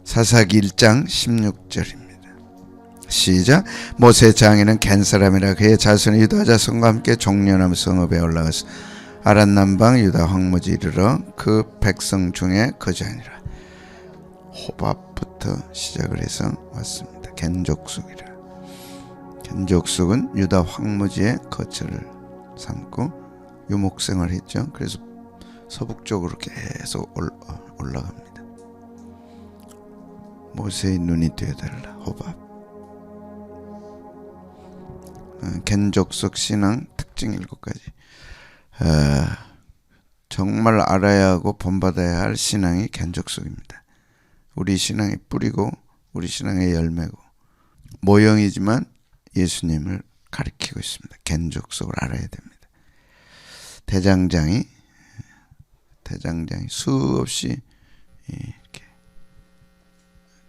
사사기 1장 16절입니다. 시작. 모세 장인은 겐 사람이라 그의 자손이 유다 자손과 함께 종려나무 성읍에 올라가서 아란 남방 유다 황무지 이르러 그 백성 중에 거주하니라. 호밥부터 시작을 해서 왔습니다. 겐 족속이라. 겐 족속은 유다 황무지의 거처를 삼고 유목생활을 했죠. 그래서 서북쪽으로 계속 올라갑니다. 모세의 눈이 되어달라. 호밥. 겐 족속 신앙 특징 7가지. 정말 알아야 하고 본받아야 할 신앙이 겐 족속입니다. 우리 신앙의 뿌리고 우리 신앙의 열매고 모형이지만 예수님을 가리키고 있습니다. 겐 족속을 알아야 됩니다. 대장장이 수없이 이렇게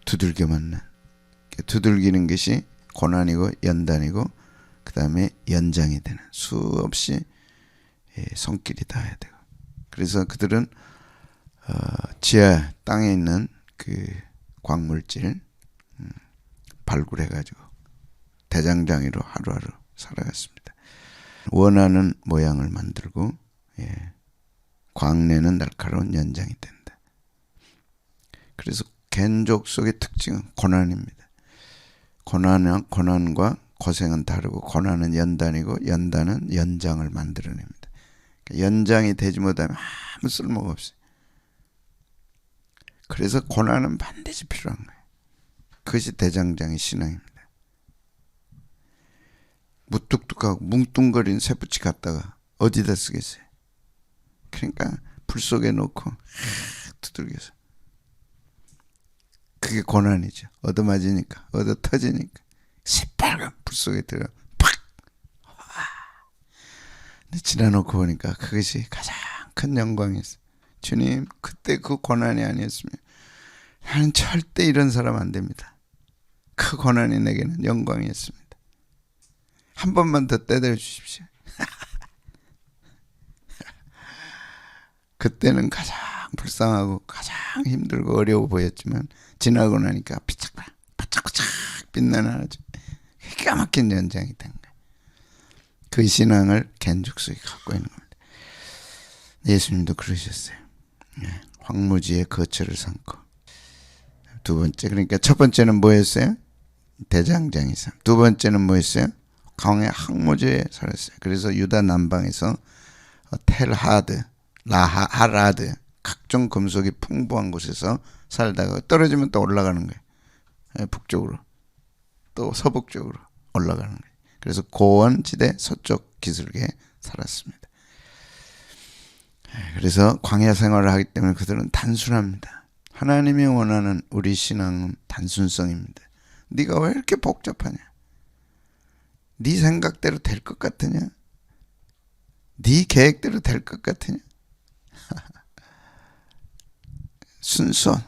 두들겨 맞는, 두들기는 것이 고난이고 연단이고 그 다음에 연장이 되는, 수없이 손길이 닿아야 되고, 그래서 그들은 지하 땅에 있는 그 광물질 발굴해가지고 대장장이로 하루하루 살아갔습니다. 원하는 모양을 만들고 광내는 날카로운 연장이 된다. 그래서 겐 족속의 특징은 고난입니다. 고난과 고생은 다르고, 고난은 연단이고 연단은 연장을 만들어냅니다. 그러니까 연장이 되지 못하면 아무 쓸모가 없어요. 그래서 고난은 반드시 필요한 거예요. 그것이 대장장의 신앙입니다. 무뚝뚝하고 뭉뚱거린 쇠붙이 갖다가 어디다 쓰겠어요? 그러니까 불 속에 놓고 두들겨서, 그게 고난이죠. 얻어맞으니까, 얻어 터지니까 새빨간 불 속에 들어 팍! 근데 지나놓고 보니까 그것이 가장 큰 영광이었어요. 주님, 그때 그 고난이 아니었으면 나는 절대 이런 사람 안 됩니다. 그 고난이 내게는 영광이었습니다. 한 번만 더 때려 주십시오. 그때는 가장 불쌍하고 가장 힘들고 어려워 보였지만 지나고 나니까 바짝바짝 빛나는 아주 기가 막힌 연장이 된 거예요. 그 신앙을 겐 족속이 갖고 있는 겁니다. 예수님도 그러셨어요. 황무지의 거처를 삼고. 두 번째, 그러니까 첫 번째는 뭐였어요? 대장장이 삶. 두 번째는 뭐였어요? 광야 황무지에 살았어요. 그래서 유다 남방에서 텔하드, 하라드, 각종 금속이 풍부한 곳에서 살다가 떨어지면 또 올라가는 거예요. 북쪽으로, 또 서북쪽으로 올라가는 거예요. 그래서 고원지대 서쪽 기슭에 살았습니다. 그래서 광야 생활을 하기 때문에 그들은 단순합니다. 하나님이 원하는 우리 신앙은 단순성입니다. 네가 왜 이렇게 복잡하냐? 네 생각대로 될 것 같으냐? 네 계획대로 될 것 같으냐? 순수성.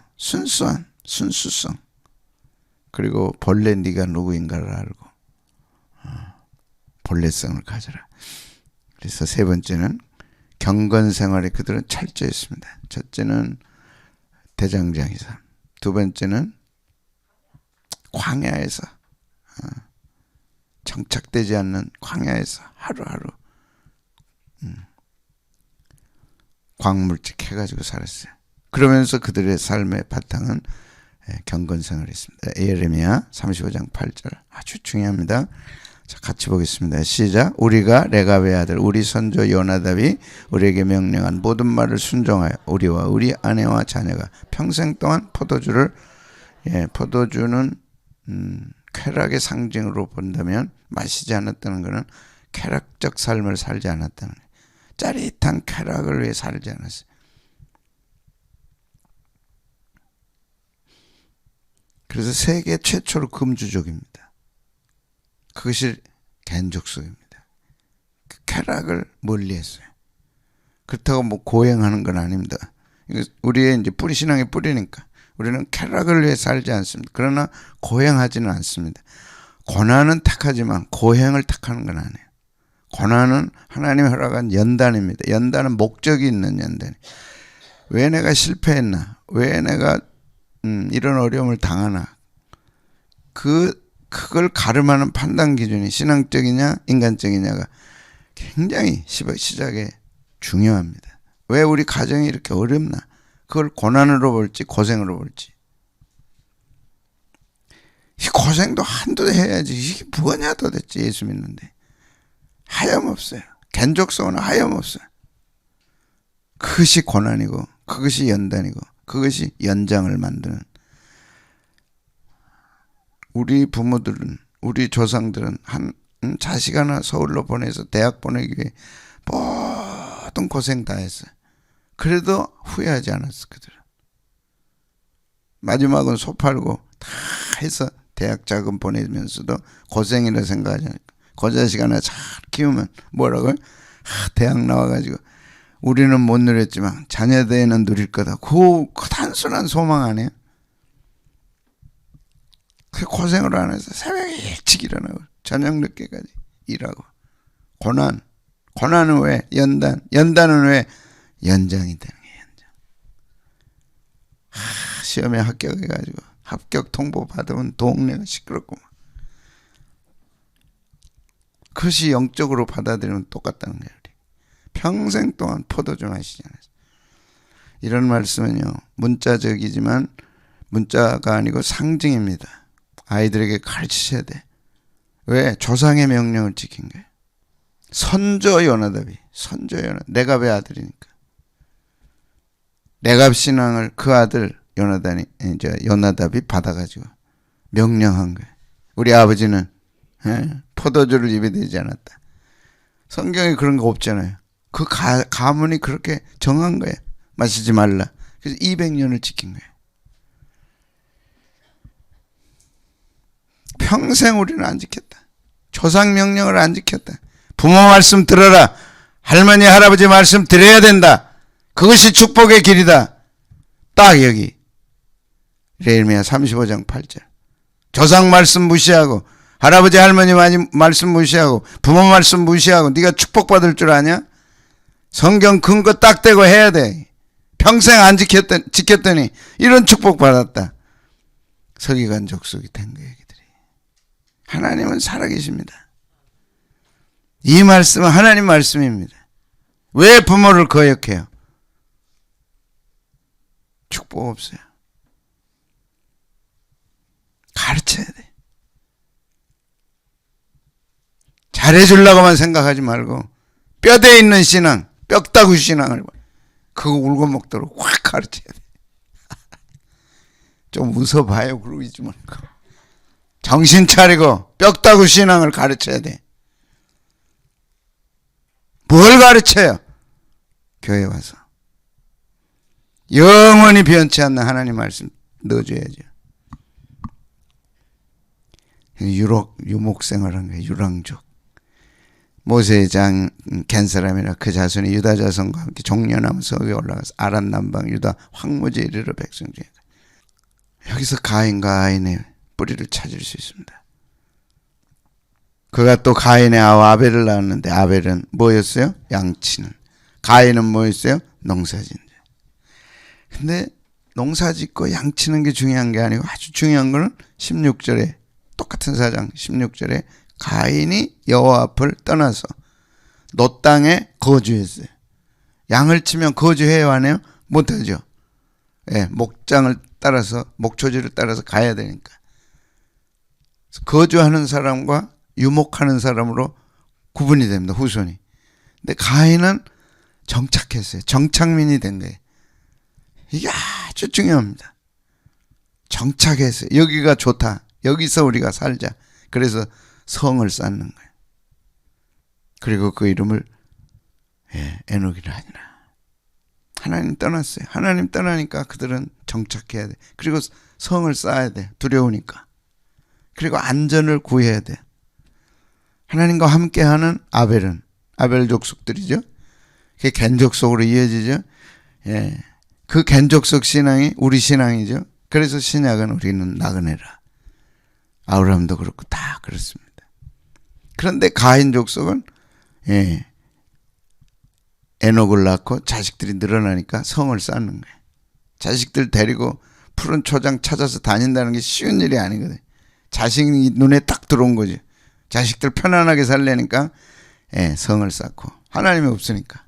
그리고 본래 네가 누구인가를 알고 본래성을 가져라. 그래서 세 번째는 경건 생활에 그들은 철저했습니다. 첫째는 대장장이 삶, 두 번째는 광야에서 정착되지 않는 광야에서 하루하루 광물질 해가지고 살았어요. 그러면서 그들의 삶의 바탕은 경건 생활이었습니다. 예레미야 35장 8절 아주 중요합니다. 자, 같이 보겠습니다. 시작. 우리가 레갑의 아들 우리 선조 요나답이 우리에게 명령한 모든 말을 순종하여 우리와 우리 아내와 자녀가 평생 동안 포도주는 쾌락의 상징으로 본다면 마시지 않았다는 것은 쾌락적 삶을 살지 않았다는 거예요. 짜릿한 쾌락을 위해 살지 않았어요. 그래서 세계 최초로 금주족입니다. 그것이 겐 족속입니다. 그 쾌락을 멀리했어요. 그렇다고 뭐 고행하는 건 아닙니다. 우리의 이제 신앙의 뿌리니까 우리는 쾌락을 위해 살지 않습니다. 그러나 고행하지는 않습니다. 고난은 택하지만 고행을 택하는 건 아니에요. 고난은 하나님이 허락한 연단입니다. 연단은 목적이 있는 연단이. 왜 내가 실패했나? 왜 내가 이런 어려움을 당하나 그걸 가름하는 판단 기준이 신앙적이냐 인간적이냐가 굉장히 시작에 중요합니다. 왜 우리 가정이 이렇게 어렵나? 그걸 고난으로 볼지 고생으로 볼지. 이 고생도 한두 해야지. 이게 뭐냐 도대체 예수 믿는데. 하염없어요. 겐족소는 하염없어요. 그것이 고난이고 그것이 연단이고 그것이 연장을 만드는. 우리 부모들은 우리 조상들은 자식 하나 서울로 보내서 대학 보내기 위해 모든 고생 다 했어요. 그래도 후회하지 않았어. 그들은. 마지막은 소 팔고 다 해서 대학 자금 보내면서도 고생이라 생각하지 않을까. 그 자식 하나 잘 키우면 뭐라고요? 대학 나와가지고 우리는 못 누렸지만 자녀들은 누릴 거다. 그 단순한 소망 아니에요? 그 고생을 안 해서 새벽에 일찍 일어나고 저녁 늦게까지 일하고. 고난은 왜? 연단은 왜? 연장이 되는 게 연장. 시험에 합격해가지고 합격 통보 받으면 동네가 시끄럽고. 그것이 영적으로 받아들이면 똑같다는 거예요. 평생 동안 포도 좀 하시잖아요. 이런 말씀은요, 문자적이지만 문자가 아니고 상징입니다. 아이들에게 가르치셔야 돼. 왜? 조상의 명령을 지킨 거예요. 선조 요나답이. 내갑의 아들이니까. 내갑 신앙을 그 아들 요나답이 받아가지고 명령한 거예요. 우리 아버지는 포도주를 입에 대지 않았다. 성경에 그런 거 없잖아요. 그 가문이 그렇게 정한 거예요. 마시지 말라. 그래서 200년을 지킨 거예요. 평생 우리는 안 지켰다. 조상 명령을 안 지켰다. 부모 말씀 들어라. 할머니 할아버지 말씀 드려야 된다. 그것이 축복의 길이다. 딱 여기 예레미야 35장 8절. 조상 말씀 무시하고 할아버지 할머니 말씀 무시하고 부모 말씀 무시하고 네가 축복받을 줄 아냐? 성경 근거 딱 대고 해야 돼. 평생 안 지켰더니 이런 축복받았다. 서기관 족속이 된 거예요. 하나님은 살아계십니다. 이 말씀은 하나님 말씀입니다. 왜 부모를 거역해요? 축복 없어요. 가르쳐야 돼. 잘해주려고만 생각하지 말고 뼈대 있는 신앙, 뼈다구 신앙을 그거 울고 먹도록 확 가르쳐야 돼. 좀 웃어봐요. 그러지 말고. 정신 차리고 뼈다구 신앙을 가르쳐야 돼. 뭘 가르쳐요? 교회 와서. 영원히 변치 않는 하나님 말씀 넣어줘야죠. 유목 생활한 거예요. 유랑족. 모세의 장 겐사람이라 그 자손이 유다 자손과 함께 종려나무 서기에 올라가서 아란 남방 유다 황무지에 이르러 백성 중에. 여기서 가인의 뿌리를 찾을 수 있습니다. 그가 또 가인의 아우 아벨을 낳았는데 아벨은 뭐였어요? 양치는. 가인은 뭐였어요? 농사짓는. 근데 농사짓고 양치는 게 중요한 게 아니고 아주 중요한 거는 16절에 똑같은 사장 16절에 가인이 여호와 앞을 떠나서 노 땅에 거주했어요. 양을 치면 거주해야 하네요? 못하죠. 목장을 따라서 목초지를 따라서 가야 되니까. 거주하는 사람과 유목하는 사람으로 구분이 됩니다. 후손이. 근데 가인은 정착했어요. 정착민이 된 거예요. 이게 아주 중요합니다. 정착했어요. 여기가 좋다. 여기서 우리가 살자. 그래서 성을 쌓는 거예요. 그리고 그 이름을 에녹이라 하니라. 하나님 떠났어요. 하나님 떠나니까 그들은 정착해야 돼. 그리고 성을 쌓아야 돼. 두려우니까. 그리고 안전을 구해야 돼. 하나님과 함께하는 아벨 족속들이죠. 그게 겐족속으로 이어지죠. 그 겐족속 신앙이 우리 신앙이죠. 그래서 신약은 우리는 나그네라. 아브라함도 그렇고 다 그렇습니다. 그런데 가인 족속은 에녹을 낳고 자식들이 늘어나니까 성을 쌓는 거예요. 자식들 데리고 푸른 초장 찾아서 다닌다는 게 쉬운 일이 아니거든. 자식이 눈에 딱 들어온 거지. 자식들 편안하게 살려니까 성을 쌓고 하나님이 없으니까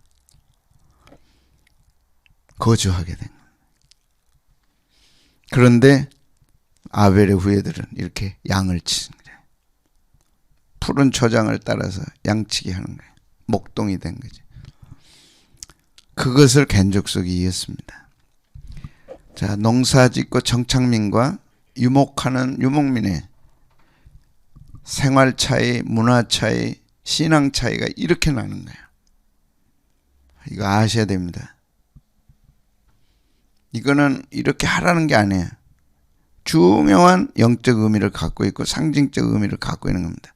거주하게 된 거예요. 그런데 아벨의 후예들은 이렇게 양을 치는 거예요. 푸른 초장을 따라서 양치기 하는 거예요. 목동이 된 거죠. 그것을 겐족속이 이었습니다. 자, 농사짓고 정착민과 유목하는 유목민의 생활 차이, 문화 차이, 신앙 차이가 이렇게 나는 거예요. 이거 아셔야 됩니다. 이거는 이렇게 하라는 게 아니에요. 중요한 영적 의미를 갖고 있고 상징적 의미를 갖고 있는 겁니다.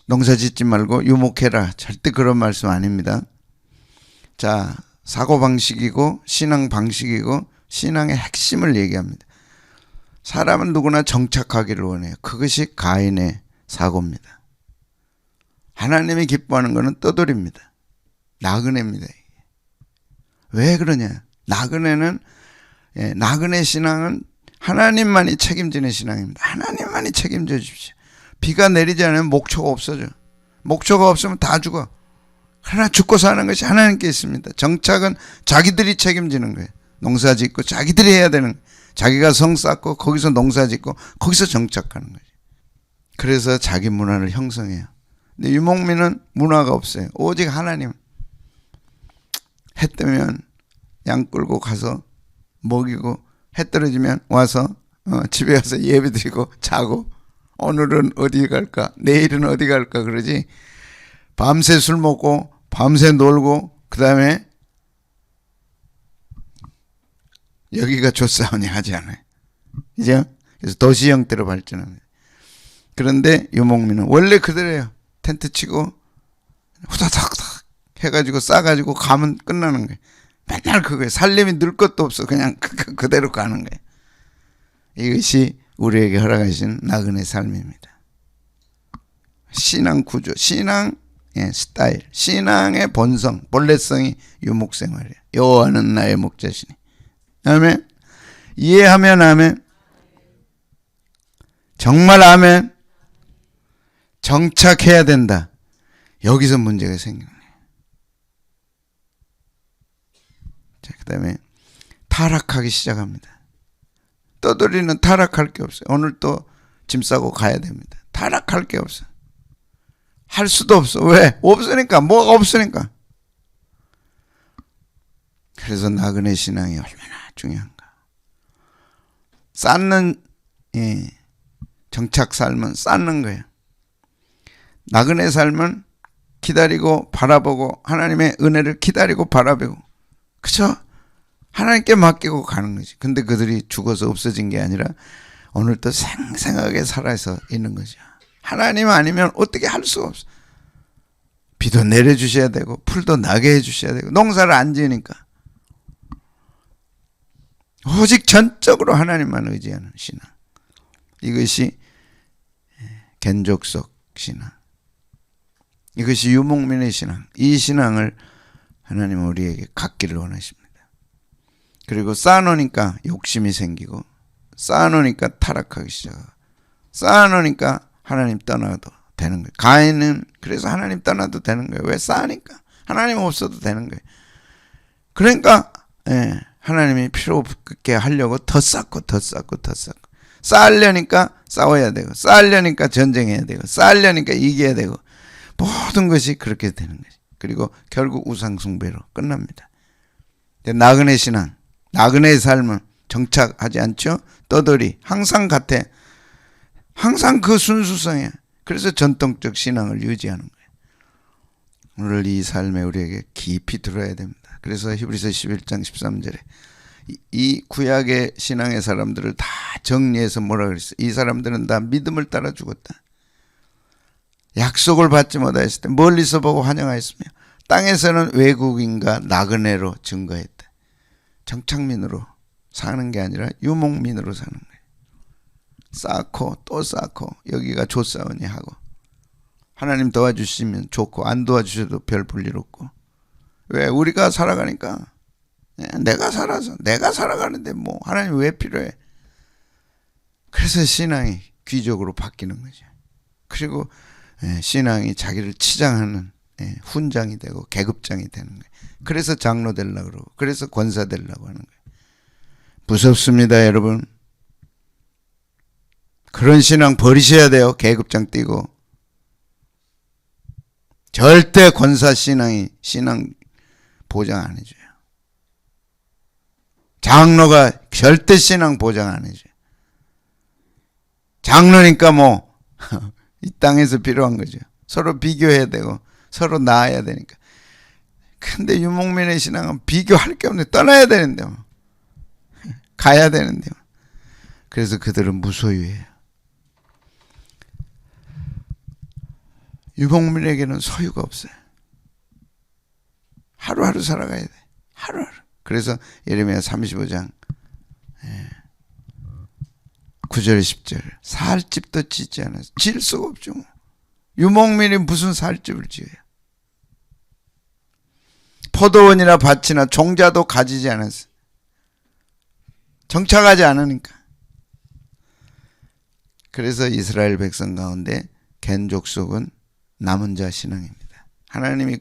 농사 짓지 말고 유목해라. 절대 그런 말씀 아닙니다. 자, 사고방식이고 신앙 방식이고 신앙의 핵심을 얘기합니다. 사람은 누구나 정착하기를 원해요. 그것이 가인의 사고입니다. 하나님이 기뻐하는 것은 떠돌입니다. 나그네입니다. 왜 그러냐? 나그네 신앙은 하나님만이 책임지는 신앙입니다. 하나님만이 책임져 주십시오. 비가 내리지 않으면 목초가 없어져. 목초가 없으면 다 죽어. 그러나 죽고 사는 것이 하나님께 있습니다. 정착은 자기들이 책임지는 거예요. 농사 짓고 자기들이 해야 되는 거예요. 자기가 성 쌓고 거기서 농사 짓고 거기서 정착하는 거예요. 그래서 자기 문화를 형성해요. 근데 유목민은 문화가 없어요. 오직 하나님. 해 뜨면 양 끌고 가서 먹이고 해 떨어지면 와서 집에 와서 예배 드리고 자고 오늘은 어디 갈까 내일은 어디 갈까 그러지 밤새 술 먹고 밤새 놀고 그 다음에 여기가 좋사오니 하지 않아요. 이제 그래서 도시 형태로 발전합니다. 그런데 유목민은 원래 그대로예요. 텐트 치고 후다닥닥 해가지고 싸가지고 가면 끝나는 거예요. 맨날 그거예요. 살림이 늘 것도 없어. 그냥 그대로 가는 거예요. 이것이 우리에게 허락하신 나그네 삶입니다. 신앙 구조, 신앙 스타일, 신앙의 본성, 본래성이 유목생활이에요. 여호와는 나의 목자시니. 아멘. 이해하면 아멘. 정말 아멘. 정착해야 된다. 여기서 문제가 생기는 거예요. 자, 그 다음에 타락하기 시작합니다. 떠돌이는 타락할 게 없어요. 오늘 또 짐 싸고 가야 됩니다. 타락할 게 없어요. 할 수도 없어. 왜? 없으니까. 뭐가 없으니까. 그래서 나그네 신앙이 얼마나 중요한가. 쌓는 정착 삶은 쌓는 거예요. 나그네 삶은 기다리고 바라보고 하나님의 은혜를 기다리고 바라보고 그쵸? 하나님께 맡기고 가는 거지. 근데 그들이 죽어서 없어진 게 아니라 오늘도 생생하게 살아서 있는 거죠. 하나님 아니면 어떻게 할 수가 없어. 비도 내려주셔야 되고 풀도 나게 해주셔야 되고 농사를 안 지으니까 오직 전적으로 하나님만 의지하는 신앙. 이것이 겐족속 신앙. 이것이 유목민의 신앙. 이 신앙을 하나님은 우리에게 갖기를 원하십니다. 그리고 쌓아놓으니까 욕심이 생기고 쌓아놓으니까 타락하기 시작하고 쌓아놓으니까 하나님 떠나도 되는 거예요. 가인은 그래서 하나님 떠나도 되는 거예요. 왜? 쌓으니까. 하나님 없어도 되는 거예요. 그러니까 하나님이 필요 없게 하려고 더 쌓고 더 쌓고 더 쌓고 쌓으려니까 싸워야 되고 쌓으려니까 전쟁해야 되고 쌓으려니까 이겨야 되고 모든 것이 그렇게 되는 거죠. 그리고 결국 우상숭배로 끝납니다. 나그네 신앙, 나그네의 삶은 정착하지 않죠. 떠돌이 항상 같아. 항상 그 순수성이야. 그래서 전통적 신앙을 유지하는 거예요. 오늘 이 삶에 우리에게 깊이 들어야 됩니다. 그래서 히브리서 11장 13절에 이 구약의 신앙의 사람들을 다 정리해서 뭐라 그랬어요? 이 사람들은 다 믿음을 따라 죽었다. 약속을 받지 못하였을 때 멀리서 보고 환영하였으며 땅에서는 외국인과 나그네로 증거했다. 정착민으로 사는 게 아니라 유목민으로 사는 거예요. 쌓고 또 쌓고 여기가 좋사오니 하고 하나님 도와주시면 좋고 안 도와주셔도 별 볼일 없고 왜? 우리가 살아가니까 내가 살아서 내가 살아가는데 뭐 하나님 왜 필요해? 그래서 신앙이 귀족으로 바뀌는 거죠. 그리고 신앙이 자기를 치장하는 훈장이 되고 계급장이 되는 거예요. 그래서 장로 되려고 그러고 그래서 권사 되려고 하는 거예요. 무섭습니다, 여러분. 그런 신앙 버리셔야 돼요. 계급장 띄고. 절대 권사 신앙이 신앙 보장 안 해줘요. 장로가 절대 신앙 보장 안 해줘요. 장로니까 뭐 이 땅에서 필요한 거죠. 서로 비교해야 되고 서로 나아야 되니까. 근데 유목민의 신앙은 비교할 게 없는데 떠나야 되는데 뭐. 가야 되는데 뭐. 그래서 그들은 무소유해요. 유목민에게는 소유가 없어요. 하루하루 살아가야 돼. 하루하루. 그래서 예레미야 35장 9절 10절 살 집도 짓지 않았어. 질 수가 없죠. 유목민이 무슨 살 집을 지어요. 포도원이나 밭이나 종자도 가지지 않았어. 정착하지 않으니까. 그래서 이스라엘 백성 가운데 겐 족속은 남은 자 신앙입니다. 하나님이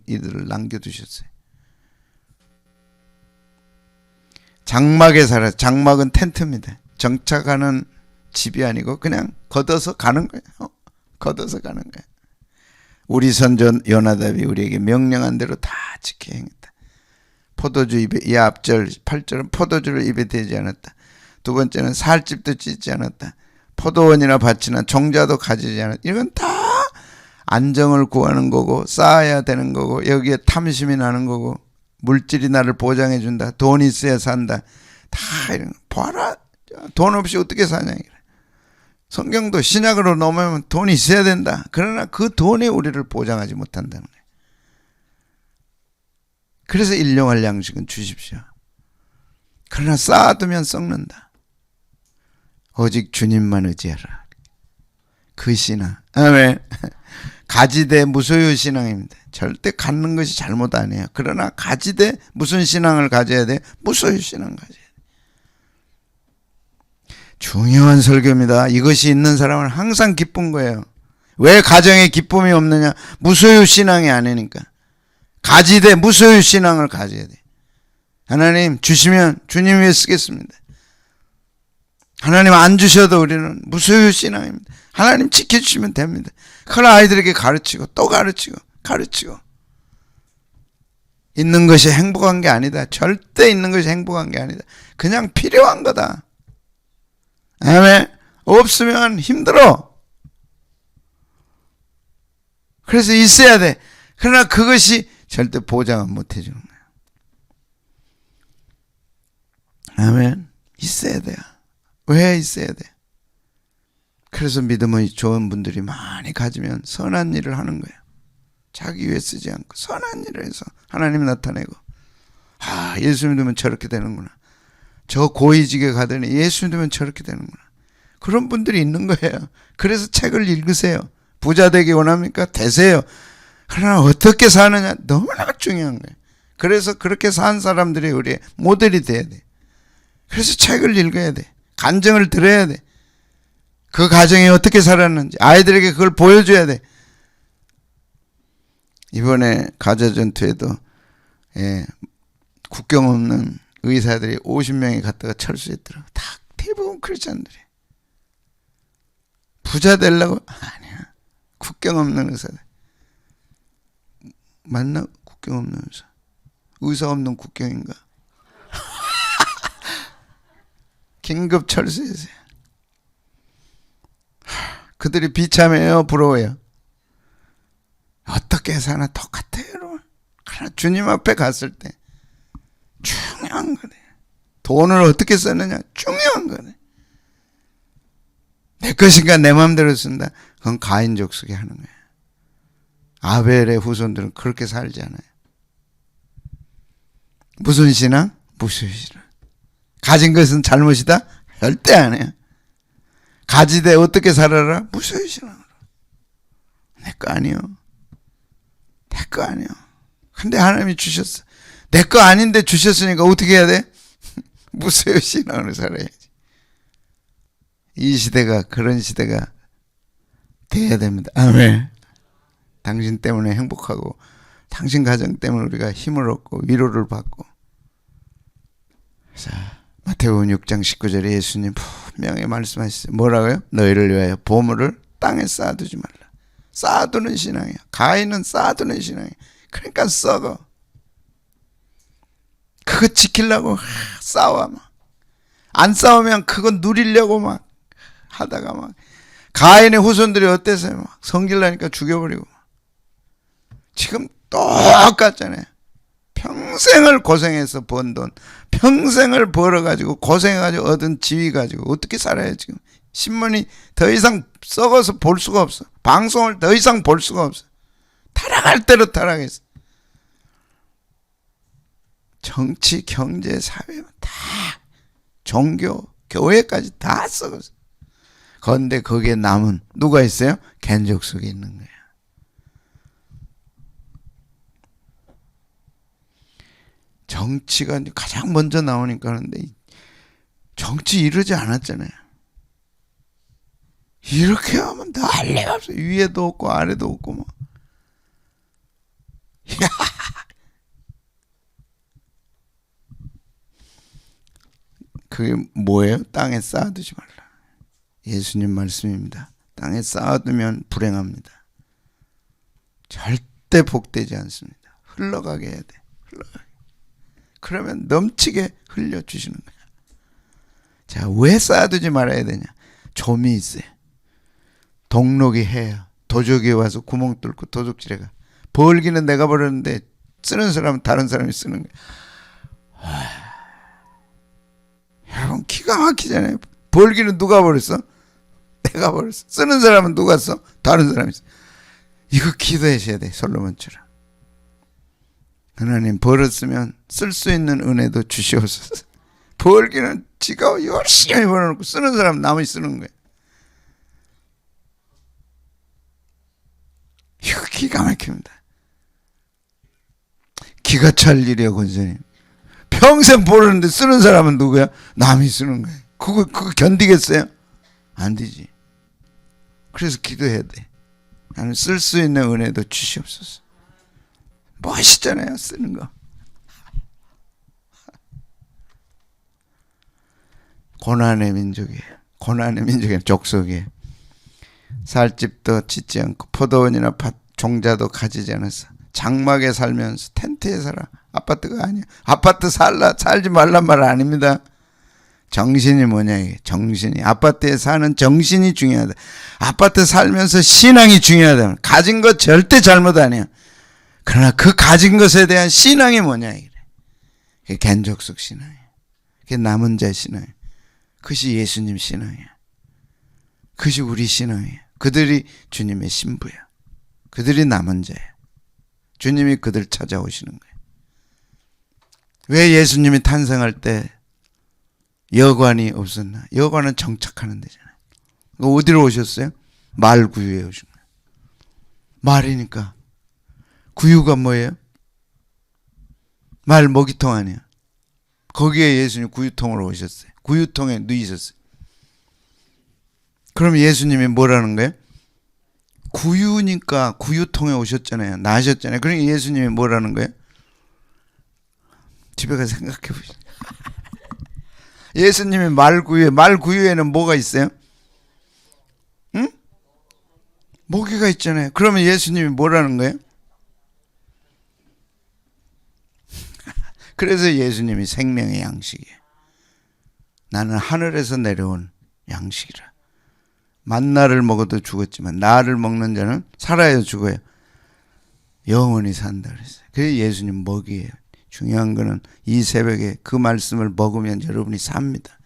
이들을 남겨두셨어요. 장막에 살아. 장막은 텐트입니다. 정착하는 집이 아니고 그냥 걷어서 가는 거예요. 걷어서 가는 거예요. 우리 선조 요나답이 우리에게 명령한 대로 다 지켜 행했다. 포도주 입에, 이 앞절 8절은 포도주를 입에 대지 않았다. 두 번째는 살집도 짓지 않았다. 포도원이나 밭이나 종자도 가지지 않았다. 이건 다 안정을 구하는 거고 쌓아야 되는 거고 여기에 탐심이 나는 거고 물질이 나를 보장해 준다. 돈 있어야 산다. 다 이런 거. 봐라. 돈 없이 어떻게 사냐. 성경도 신약으로 넘으면 돈이 있어야 된다. 그러나 그 돈이 우리를 보장하지 못한다는 거예요. 그래서 일용할 양식은 주십시오. 그러나 쌓아두면 썩는다. 오직 주님만 의지하라. 그 신앙. 아멘. 가지되 무소유 신앙입니다. 절대 갖는 것이 잘못 아니에요. 그러나 가지되 무슨 신앙을 가져야 돼? 무소유 신앙 가져야 돼. 중요한 설교입니다. 이것이 있는 사람은 항상 기쁜 거예요. 왜 가정에 기쁨이 없느냐? 무소유 신앙이 아니니까. 가지되 무소유 신앙을 가져야 돼. 하나님 주시면 주님 위해 쓰겠습니다. 하나님 안 주셔도 우리는 무소유 신앙입니다. 하나님 지켜주시면 됩니다. 그러나 아이들에게 가르치고 또 가르치고 있는 것이 행복한 게 아니다. 절대 있는 것이 행복한 게 아니다. 그냥 필요한 거다. 아멘. 없으면 힘들어. 그래서 있어야 돼. 그러나 그것이 절대 보장은 못 해주는 거야. 아멘. 있어야 돼요. 왜 있어야 돼? 그래서 믿음의 좋은 분들이 많이 가지면 선한 일을 하는 거예요. 자기 위해 쓰지 않고 선한 일을 해서 하나님 나타내고, 아, 예수 믿으면 저렇게 되는구나. 저 고위직에 가더니 예수 믿으면 저렇게 되는구나. 그런 분들이 있는 거예요. 그래서 책을 읽으세요. 부자 되기 원합니까? 되세요. 그러나 어떻게 사느냐 너무나 중요한 거예요. 그래서 그렇게 산 사람들이 우리의 모델이 돼야 돼. 그래서 책을 읽어야 돼. 간증을 들어야 돼. 그 가정이 어떻게 살았는지 아이들에게 그걸 보여줘야 돼. 이번에 가자전투에도 국경 없는 의사들이 50명이 갔다가 철수했더라고. 다 대부분 크리스찬들이. 부자 되려고? 아니야. 국경 없는 의사들. 맞나? 국경 없는 의사. 의사 없는 국경인가? 긴급 철수했어요. 그들이 비참해요? 부러워요? 어떻게 사나 똑같아요, 여러분. 그러나 주님 앞에 갔을 때 중요한 거네. 돈을 어떻게 썼느냐 중요한 거네. 내 것인가 내 마음대로 쓴다. 그건 가인족 속에 하는 거예요. 아벨의 후손들은 그렇게 살지 않아요. 무슨 신앙? 무소유 신앙. 가진 것은 잘못이다? 절대 안 해요. 가지되 어떻게 살아라? 무소유 신앙으로. 내 거 아니요. 내 거 아니요. 근데 하나님이 주셨어. 내 거 아닌데 주셨으니까 어떻게 해야 돼? 무소유 신앙으로 살아야지. 이 시대가 그런 시대가 돼야 됩니다. 아멘. 당신 때문에 행복하고 당신 가정 때문에 우리가 힘을 얻고 위로를 받고. 자, 마태복음 6장 19절에 예수님 분명히 말씀하셨어요. 뭐라고요? 너희를 위하여 보물을 땅에 쌓아두지 말라. 쌓아두는 신앙이야. 가인은 쌓아두는 신앙이야. 그러니까 썩어. 그거 지키려고 싸워 막. 안 싸우면 그거 누리려고 막 하다가 막 가인의 후손들이 어땠어요? 막 성질나니까 죽여버리고. 지금 똑같잖아요. 평생을 고생해서 번 돈, 평생을 벌어가지고 고생해가지고 얻은 지위 가지고 어떻게 살아요 지금. 신문이 더 이상 썩어서 볼 수가 없어. 방송을 더 이상 볼 수가 없어. 타락할 대로 타락했어. 정치, 경제, 사회 다 종교, 교회까지 다 썩었어. 그런데 거기에 남은 누가 있어요? 겐족 속에 있는 거야. 정치가 가장 먼저 나오니까 하는데 정치 이러지 않았잖아요. 이렇게 하면 난리가 없어. 위에도 없고 아래도 없고 뭐. 그게 뭐예요? 땅에 쌓아두지 말라. 예수님 말씀입니다. 땅에 쌓아두면 불행합니다. 절대 복되지 않습니다. 흘러가게 해야 돼. 흘러가게. 그러면 넘치게 흘려주시는 거야. 자, 왜 쌓아두지 말아야 되냐? 좀이 있어요. 동록이 해야 도적이 와서 구멍 뚫고 도둑질해가. 벌기는 내가 벌었는데 쓰는 사람은 다른 사람이 쓰는 거야. 여러분 기가 막히잖아요. 벌기는 누가 벌었어? 내가 벌었어. 쓰는 사람은 누가 써? 다른 사람이 써. 이거 기도하셔야 돼. 솔로몬처럼. 하나님 벌었으면 쓸 수 있는 은혜도 주시옵소서. 벌기는 지가 열심히 벌어놓고 쓰는 사람 남이 쓰는 거예요. 이거 기가 막힙니다. 기가 찰 일이야 권사님. 평생 벌었는데 쓰는 사람은 누구야? 남이 쓰는 거예요. 그거 견디겠어요? 안 되지. 그래서 기도해야 돼. 나는 쓸 수 있는 은혜도 주시옵소서. 멋있잖아요 쓰는 거. 고난의 민족이에요. 고난의 민족이에요. 족속이에요. 살 집도 짓지 않고 포도원이나 밭 종자도 가지지 않았어. 장막에 살면서 텐트에 살아. 아파트가 아니야. 아파트 살지 말란 말 아닙니다. 정신이 뭐냐 이게. 정신이. 아파트에 사는 정신이 중요하다. 아파트 살면서 신앙이 중요하다. 가진 것 절대 잘못 아니야. 그러나 그 가진 것에 대한 신앙이 뭐냐 이래. 그게 겐족속 신앙이야. 그게 남은 자 신앙이야. 그것이 예수님 신앙이야. 그것이 우리 신앙이야. 그들이 주님의 신부야. 그들이 남은 자야. 주님이 그들 찾아오시는 거야. 왜 예수님이 탄생할 때 여관이 없었나? 여관은 정착하는 데잖아요. 어디로 오셨어요? 말 구유에 오신 거예요. 말이니까. 구유가 뭐예요? 말 먹이통 아니야. 거기에 예수님 구유통으로 오셨어요. 구유통에 누이셨어요. 그럼 예수님이 뭐라는 거예요? 구유니까 구유통에 오셨잖아요. 나셨잖아요. 그러니까 예수님이 뭐라는 거예요? 집에 가서 생각해 보시죠. 예수님이 말구유에는 뭐가 있어요? 응? 모기가 있잖아요. 그러면 예수님이 뭐라는 거예요? 그래서 예수님이 생명의 양식이에요. 나는 하늘에서 내려온 양식이라. 만나를 먹어도 죽었지만 나를 먹는 자는 살아야 죽어요. 영원히 산다 그랬어요. 그게 예수님 먹이에요. 중요한 거는 이 새벽에 그 말씀을 먹으면 여러분이 삽니다.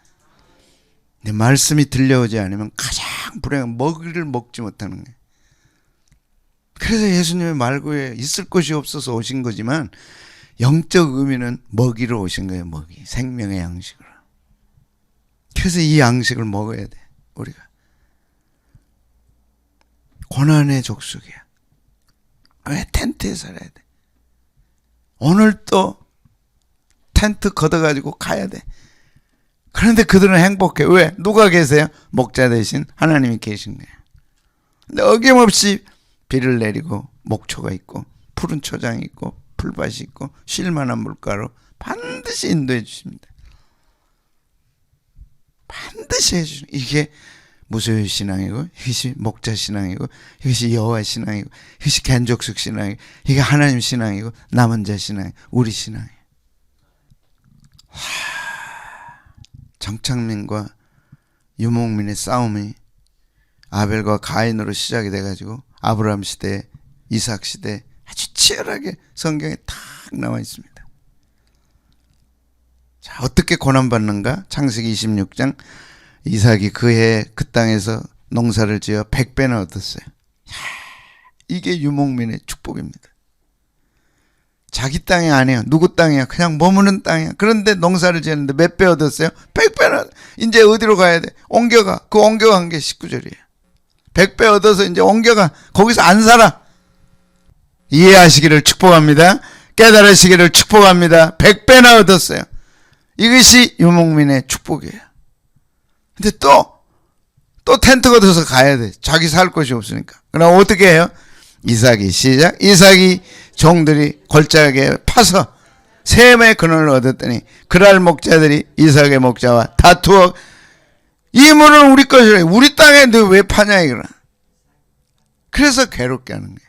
내 말씀이 들려오지 않으면 가장 불행한 먹이를 먹지 못하는 거예요. 그래서 예수님의 말구에 있을 곳이 없어서 오신 거지만 영적 의미는 먹이로 오신 거예요. 먹이. 생명의 양식으로. 그래서 이 양식을 먹어야 돼. 우리가. 고난의 족속이야. 왜 텐트에 살아야 돼? 오늘 또 텐트 걷어가지고 가야 돼. 그런데 그들은 행복해. 왜? 누가 계세요? 목자 대신 하나님이 계신 거예요. 근데 어김없이 비를 내리고 목초가 있고 푸른 초장이 있고 풀밭이 있고 쉴만한 물가로 반드시 인도해 주십니다. 반드시 해주는 이게 무소유 신앙이고, 이것이 목자 신앙이고, 이것이 여호와 신앙이고, 이것이 겐족숙 신앙이고, 이게 하나님 신앙이고, 남은 자 신앙이고, 우리 신앙이에요. 정창민과 유목민의 싸움이 아벨과 가인으로 시작이 돼가지고 아브라함 시대, 이삭 시대 아주 치열하게 성경에 탁 나와 있습니다. 자, 어떻게 고난받는가? 창세기 26장 이삭이 그해 그 땅에서 농사를 지어 100배나 얻었어요. 이게 유목민의 축복입니다. 자기 땅이 아니에요. 누구 땅이야? 그냥 머무는 땅이야. 그런데 농사를 지었는데 몇 배 얻었어요? 100배나. 이제 어디로 가야 돼? 옮겨가. 그 옮겨간 게 19절이에요. 100배 얻어서 이제 옮겨가. 거기서 안 살아. 이해하시기를 축복합니다. 깨달으시기를 축복합니다. 100배나 얻었어요. 이것이 유목민의 축복이에요. 근데 또 텐트 걷어서 가야 돼. 자기 살 곳이 없으니까. 그럼 어떻게 해요? 이삭이 시작. 이삭이 종들이 골짜기에 파서 셈의 근원을 얻었더니 그랄 목자들이 이삭의 목자와 다투어 이 물은 우리 것이래. 우리 땅에 너 왜 파냐 이거라. 그래서 괴롭게 하는 거예요.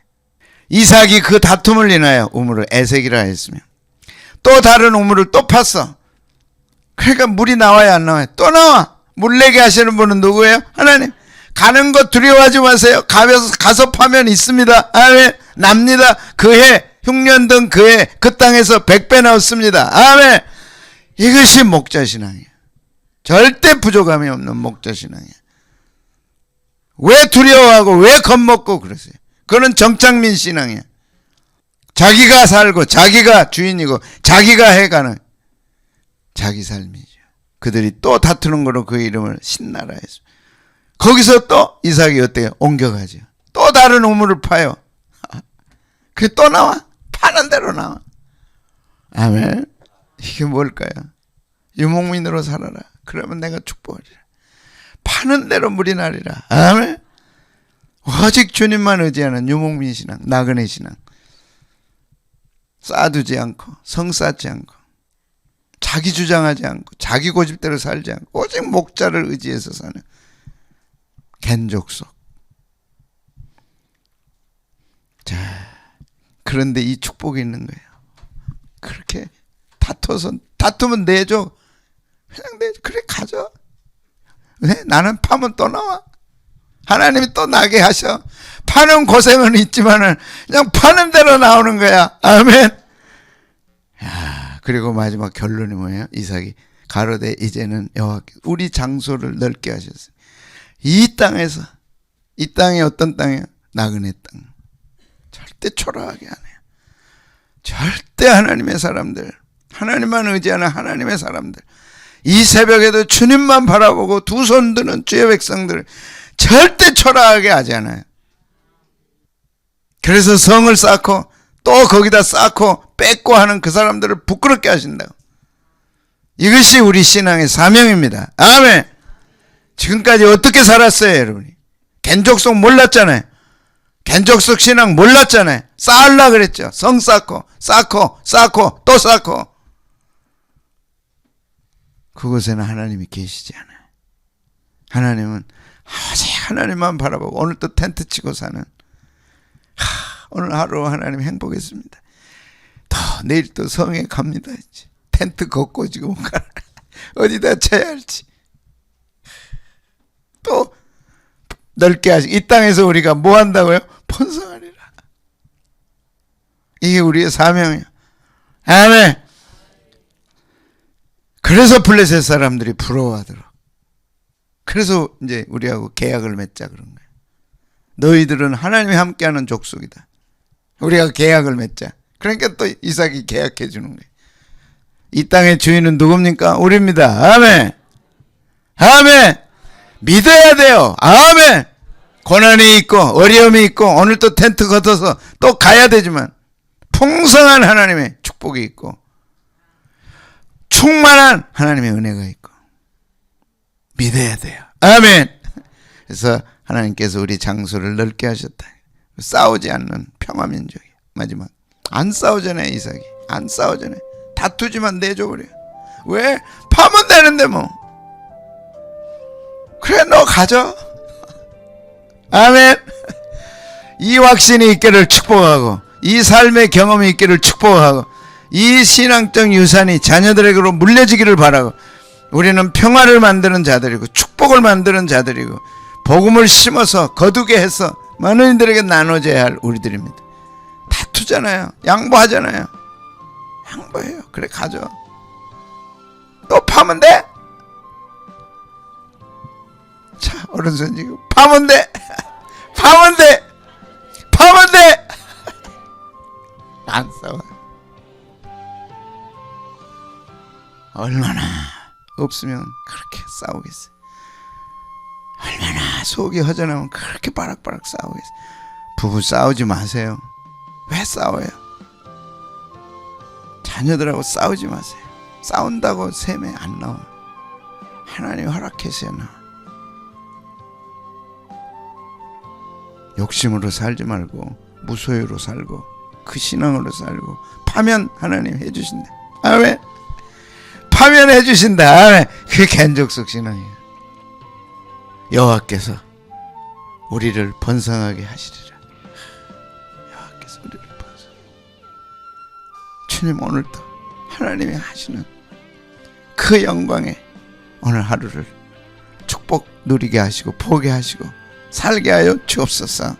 이삭이 그 다툼을 인하여 우물을 에색이라 했으며 또 다른 우물을 또 팠어. 그러니까 물이 나와야 안 나와요? 또 나와. 물 내게 하시는 분은 누구예요? 하나님. 가는 거 두려워하지 마세요. 가서 파면 있습니다. 아멘. 납니다. 그해 흉년 든 그해 그 땅에서 100배나 얻습니다. 아멘. 이것이 목자신앙이에요. 절대 부족함이 없는 목자신앙이에요. 왜 두려워하고 왜 겁먹고 그러세요? 그거는 정창민 신앙이에요. 자기가 살고 자기가 주인이고 자기가 해가는 자기 삶이죠. 그들이 또 다투는 거로 그 이름을 신나라 해서 거기서 또 이삭이 어때요? 옮겨가죠. 또 다른 우물을 파요. 그게 또 나와. 파는 대로 나와. 아멘. 이게 뭘까요? 유목민으로 살아라. 그러면 내가 축복하리라. 파는 대로 물이 나리라. 아멘. 오직 주님만 의지하는 유목민 신앙, 나그네 신앙. 쌓아두지 않고 성 쌓지 않고 자기 주장하지 않고 자기 고집대로 살지 않고 오직 목자를 의지해서 사는 겐족속. 자, 그런데 이 축복이 있는 거예요. 그렇게 다투면 내줘. 그냥 내줘. 그래 가져. 왜? 나는 파면 또 나와. 하나님이 또 나게 하셔. 파는 고생은 있지만은 그냥 파는 대로 나오는 거야. 아멘. 야, 그리고 마지막 결론이 뭐예요? 이삭이 가로되 이제는 여호와께서 우리 장소를 넓게 하셨어요. 이 땅에서, 이 땅이 어떤 땅이에요? 나그네 땅. 절대 초라하게 안 해요. 절대 하나님의 사람들, 하나님만 의지하는 하나님의 사람들, 이 새벽에도 주님만 바라보고 두 손 드는 주의 백성들 절대 초라하게 하지 않아요. 그래서 성을 쌓고 또 거기다 쌓고 뺏고 하는 그 사람들을 부끄럽게 하신다고. 이것이 우리 신앙의 사명입니다. 아멘. 지금까지 어떻게 살았어요, 여러분이? 겐족속 몰랐잖아요. 겐족속 신앙 몰랐잖아요. 쌓으려 그랬죠. 성 쌓고 또 쌓고. 그곳에는 하나님이 계시지 않아요. 하나님은 오직 하나님만 바라보고 오늘 또 텐트 치고 사는 오늘 하루 하나님 행복했습니다. 또 내일 또 성에 갑니다. 이제. 텐트 걷고 지금 어디다 쳐야 할지. 또 넓게 하시. 이 땅에서 우리가 뭐 한다고요? 번성하리라. 이게 우리의 사명이에요. 아멘. 그래서 블레셋 사람들이 부러워하더라고. 그래서 이제 우리하고 계약을 맺자 그런 거예요. 너희들은 하나님이 함께하는 족속이다. 우리가 계약을 맺자. 그러니까 또 이삭이 계약해 주는 거예요. 이 땅의 주인은 누굽니까? 우리입니다. 아멘. 아멘. 믿어야 돼요. 아멘. 고난이 있고 어려움이 있고 오늘 또 텐트 걷어서 또 가야 되지만 풍성한 하나님의 축복이 있고 충만한 하나님의 은혜가 있고 믿어야 돼요. 아멘. 그래서 하나님께서 우리 장소를 넓게 하셨다. 싸우지 않는 평화민족이에요. 마지막 안 싸우잖아요. 이삭이 안 싸우잖아요. 다투지만 내줘버려. 왜? 파면 되는데 뭐. 그래 너 가져. 아멘. 이 확신이 있기를 축복하고 이 삶의 경험이 있기를 축복하고 이 신앙적 유산이 자녀들에게로 물려지기를 바라고 우리는 평화를 만드는 자들이고 축복을 만드는 자들이고 복음을 심어서 거두게 해서 많은 이들에게 나눠줘야 할 우리들입니다. 다투잖아요. 양보하잖아요. 양보해요. 그래 가져. 또 파면 돼? 자 오른손 지금 파면 돼. 파면 돼. 파면 돼. 안 싸워. 얼마나 없으면 그렇게 싸우겠어요. 얼마나 속이 허전하면 그렇게 바락바락 싸우겠어요. 부부 싸우지 마세요. 왜 싸워요? 자녀들하고 싸우지 마세요. 싸운다고 셈에 안 나와. 하나님 허락해서야 나와. 욕심으로 살지 말고 무소유로 살고 그 신앙으로 살고 파면 하나님 해주신다. 아멘. 파면 해주신다. 아멘. 그게 견족속 신앙이에요. 여호와께서 우리를 번성하게 하시리라. 여호와께서 우리를 번성. 주님 오늘도 하나님이 하시는 그 영광에 오늘 하루를 축복 누리게 하시고 보게 하시고 살게 하여 주옵소서.